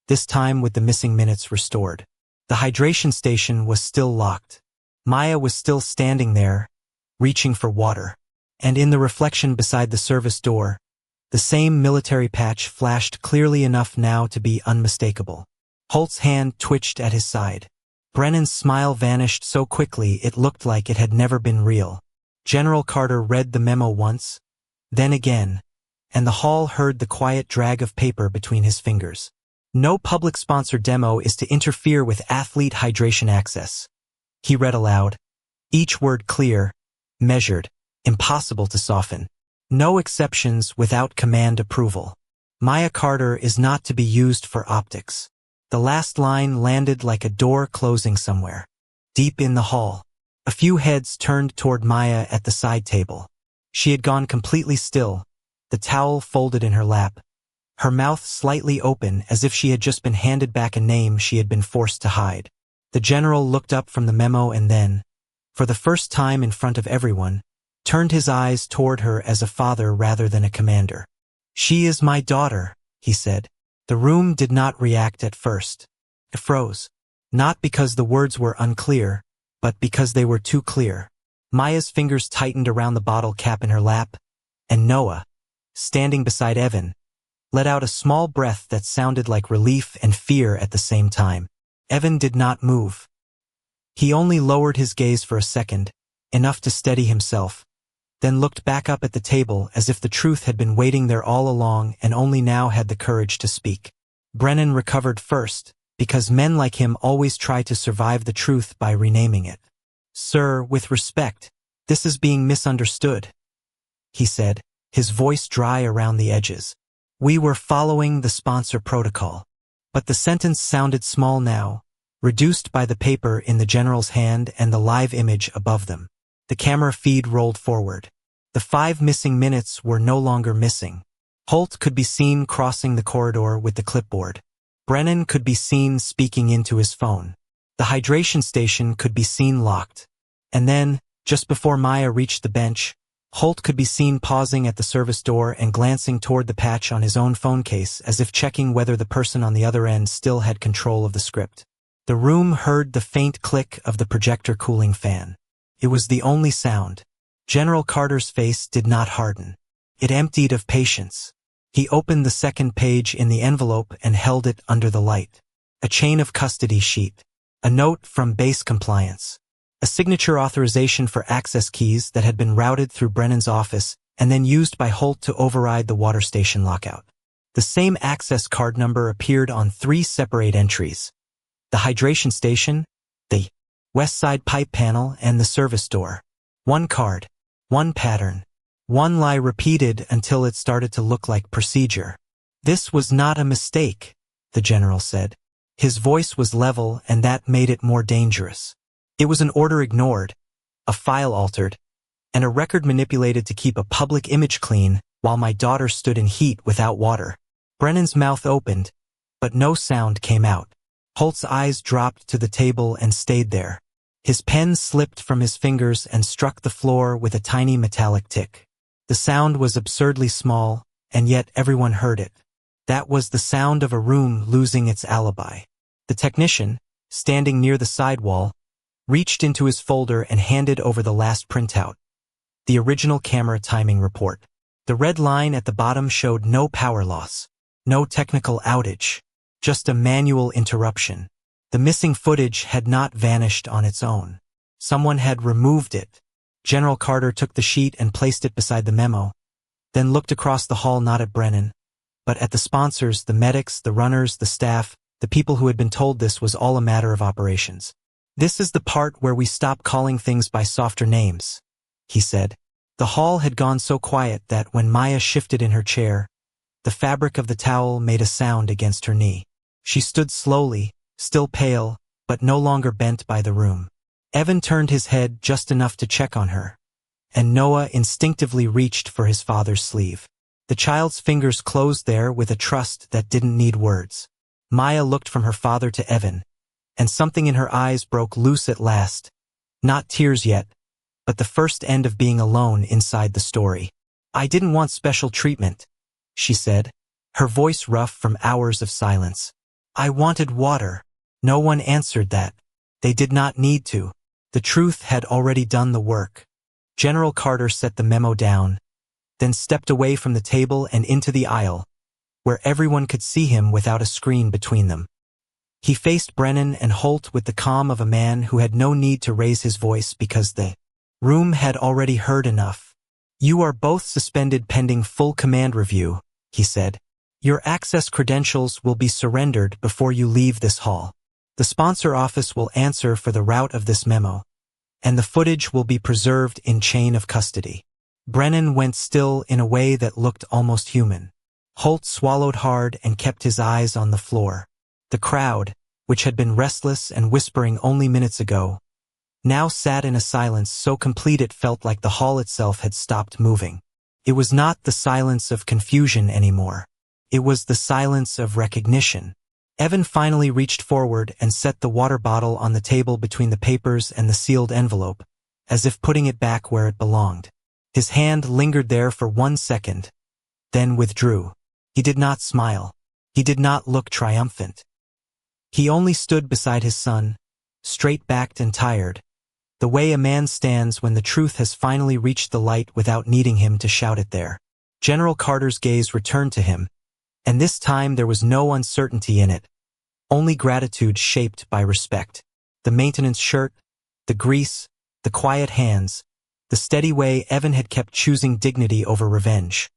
this time with the missing minutes restored. The hydration station was still locked. Maya was still standing there, reaching for water. And in the reflection beside the service door, the same military patch flashed clearly enough now to be unmistakable. Holt's hand twitched at his side. Brennan's smile vanished so quickly it looked like it had never been real. General Carter read the memo once, then again, and the hall heard the quiet drag of paper between his fingers. No public sponsor demo is to interfere with athlete hydration access. He read aloud, each word clear, measured, impossible to soften. No exceptions without command approval. Maya Carter is not to be used for optics. The last line landed like a door closing somewhere. deep in the hall. A few heads turned toward Maya at the side table. She had gone completely still, the towel folded in her lap, her mouth slightly open as if she had just been handed back a name she had been forced to hide. The general looked up from the memo and then, for the first time in front of everyone, turned his eyes toward her as a father rather than a commander. "She is my daughter," he said. The room did not react at first. It froze. Not because the words were unclear, but because they were too clear. Maya's fingers tightened around the bottle cap in her lap, and Noah, standing beside Evan, let out a small breath that sounded like relief and fear at the same time. Evan did not move. He only lowered his gaze for a second, enough to steady himself, then looked back up at the table as if the truth had been waiting there all along and only now had the courage to speak. Brennan recovered first, because men like him always try to survive the truth by renaming it. "Sir, with respect, this is being misunderstood," he said, his voice dry around the edges. "We were following the sponsor protocol." But the sentence sounded small now, reduced by the paper in the general's hand and the live image above them. The camera feed rolled forward. The 5 missing minutes were no longer missing. Holt could be seen crossing the corridor with the clipboard. Brennan could be seen speaking into his phone. The hydration station could be seen locked. And then, just before Maya reached the bench, Holt could be seen pausing at the service door and glancing toward the patch on his own phone case as if checking whether the person on the other end still had control of the script. The room heard the faint click of the projector cooling fan. It was the only sound. General Carter's face did not harden. It emptied of patience. He opened the second page in the envelope and held it under the light. A chain of custody sheet. A note from base compliance. A signature authorization for access keys that had been routed through Brennan's office and then used by Holt to override the water station lockout. The same access card number appeared on 3 separate entries. The hydration station, the West Side pipe panel, and the service door. 1 card. 1 pattern. 1 lie repeated until it started to look like procedure. "This was not a mistake," the general said. His voice was level, and that made it more dangerous. It was an order ignored, a file altered, and a record manipulated to keep a public image clean while my daughter stood in heat without water. Brennan's mouth opened, but no sound came out. Holt's eyes dropped to the table and stayed there. His pen slipped from his fingers and struck the floor with a tiny metallic tick. The sound was absurdly small, and yet everyone heard it. That was the sound of a room losing its alibi. The technician, standing near the sidewall, reached into his folder and handed over the last printout, the original camera timing report. The red line at the bottom showed no power loss, no technical outage, just a manual interruption. The missing footage had not vanished on its own. Someone had removed it. General Carter took the sheet and placed it beside the memo, then looked across the hall not at Brennan, but at the sponsors, the medics, the runners, the staff, the people who had been told this was all a matter of operations. "This is the part where we stop calling things by softer names," he said. The hall had gone so quiet that when Maya shifted in her chair, the fabric of the towel made a sound against her knee. She stood slowly, still pale, but no longer bent by the room. Evan turned his head just enough to check on her, and Noah instinctively reached for his father's sleeve. The child's fingers closed there with a trust that didn't need words. Maya looked from her father to Evan, and something in her eyes broke loose at last. Not tears yet, but the first end of being alone inside the story. "I didn't want special treatment," she said, her voice rough from hours of silence. "I wanted water." No one answered that. They did not need to. The truth had already done the work. General Carter set the memo down, then stepped away from the table and into the aisle, where everyone could see him without a screen between them. He faced Brennan and Holt with the calm of a man who had no need to raise his voice because the room had already heard enough. "You are both suspended pending full command review," he said. "Your access credentials will be surrendered before you leave this hall. The sponsor office will answer for the route of this memo, and the footage will be preserved in chain of custody." Brennan went still in a way that looked almost human. Holt swallowed hard and kept his eyes on the floor. The crowd, which had been restless and whispering only minutes ago, now sat in a silence so complete it felt like the hall itself had stopped moving. It was not the silence of confusion anymore. It was the silence of recognition. Evan finally reached forward and set the water bottle on the table between the papers and the sealed envelope, as if putting it back where it belonged. His hand lingered there for 1 second, then withdrew. He did not smile. He did not look triumphant. He only stood beside his son, straight-backed and tired, the way a man stands when the truth has finally reached the light without needing him to shout it there. General Carter's gaze returned to him, and this time there was no uncertainty in it, only gratitude shaped by respect. The maintenance shirt, the grease, the quiet hands, the steady way Evan had kept choosing dignity over revenge.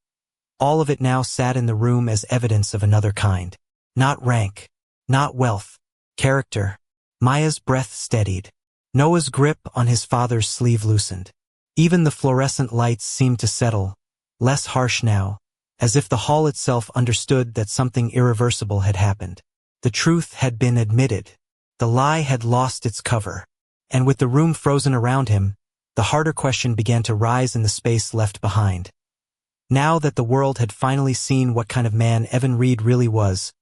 All of it now sat in the room as evidence of another kind. Not rank, not wealth, character. Maya's breath steadied. Noah's grip on his father's sleeve loosened. Even the fluorescent lights seemed to settle, less harsh now, as if the hall itself understood that something irreversible had happened. The truth had been admitted. The lie had lost its cover. And with the room frozen around him, the harder question began to rise in the space left behind. Now that the world had finally seen what kind of man Evan Reed really was,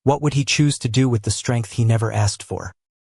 what would he choose to do with the strength he never asked for?